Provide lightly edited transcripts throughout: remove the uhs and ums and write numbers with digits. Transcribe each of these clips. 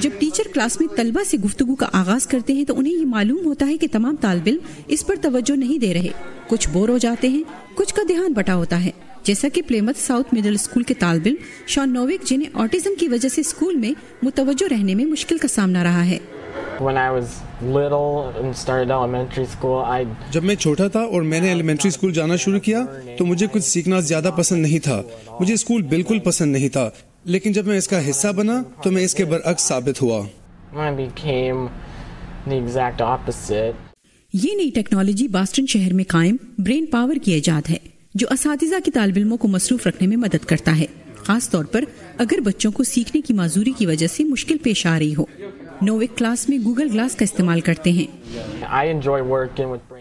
جب teacher class میں طلبہ سے گفتگو کا آغاز کرتے ہیں تو انہیں یہ معلوم ہوتا ہے کہ تمام طالب علم اس پر توجہ نہیں دے رہے. کچھ بور ہو جاتے ہیں, کچھ کا دھیان بٹا ہوتا ہے, جیسا کہ پلیمتھ ساؤتھ مڈل اسکول کے طالب علم شان نووک, جنہیں آٹزم کی وجہ سے اسکول میں متوجہ رہنے میں مشکل کا سامنا رہا ہے. جب میں چھوٹا تھا اور میں نے ایلیمنٹری اسکول جانا شروع کیا تو مجھے کچھ سیکھنا زیادہ پسند نہیں تھا. مجھے اسکول بالکل پسند نہیں تھا, لیکن جب میں اس کا حصہ بنا تو میں اس کے برعکس ثابت ہوا. یہ نئی ٹیکنالوجی باسٹن شہر میں قائم برین پاور کی ایجاد ہے, جو اساتذہ کی طالب علموں کو مصروف رکھنے میں مدد کرتا ہے, خاص طور پر اگر بچوں کو سیکھنے کی معذوری کی وجہ سے مشکل پیش آ رہی ہو. نووک کلاس میں گوگل گلاس کا استعمال کرتے ہیں.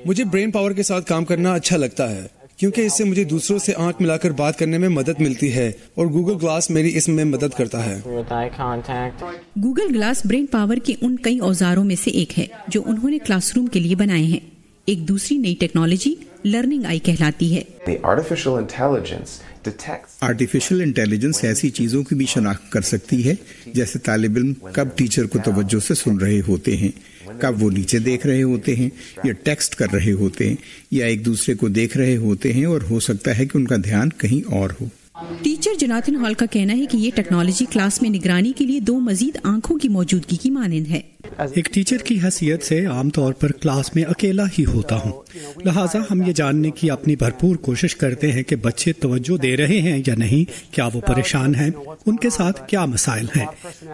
مجھے برین پاور کے ساتھ کام کرنا اچھا لگتا ہے کیونکہ اس سے مجھے دوسروں سے آنکھ ملا کر بات کرنے میں مدد ملتی ہے, اور گوگل گلاس میری اس میں مدد کرتا ہے. گوگل گلاس برین پاور کے ان کئی اوزاروں میں سے ایک ہے جو انہوں نے کلاس روم کے لیے بنائے ہیں. ایک دوسری نئی ٹیکنالوجی لرننگ آئی کہلاتی ہے. آرٹیفیشل انٹیلیجنس ایسی چیزوں کی بھی شناخت کر سکتی ہے, جیسے طالب علم کب ٹیچر کو توجہ سے سن رہے ہوتے ہیں, کب وہ نیچے دیکھ رہے ہوتے ہیں یا ٹیکسٹ کر رہے ہوتے ہیں یا ایک دوسرے کو دیکھ رہے ہوتے ہیں, اور ہو سکتا ہے کہ ان کا دھیان کہیں اور ہو. ٹیچر جوناتھن ہال کا کہنا ہے کہ یہ ٹیکنالوجی کلاس میں نگرانی کے لیے 2 مزید آنکھوں کی موجودگی کی مانند ہے. ایک ٹیچر کی حیثیت سے عام طور پر کلاس میں اکیلا ہی ہوتا ہوں, لہٰذا ہم یہ جاننے کی اپنی بھرپور کوشش کرتے ہیں کہ بچے توجہ دے رہے ہیں یا نہیں, کیا وہ پریشان ہیں, ان کے ساتھ کیا مسائل ہیں.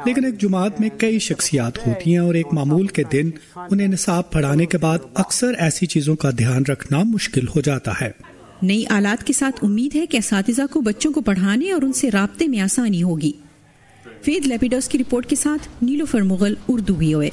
لیکن ایک جماعت میں کئی شخصیات ہوتی ہیں اور ایک معمول کے دن انہیں نصاب پڑھانے کے بعد اکثر ایسی چیزوں کا دھیان رکھنا مشکل ہو جاتا ہے. نئی آلات کے ساتھ امید ہے کہ اساتذہ کو بچوں کو پڑھانے اور ان سے رابطے میں آسانی ہوگی. فید لیپیڈوس کی رپورٹ کے ساتھ نیلوفر مغل, اردو VOA.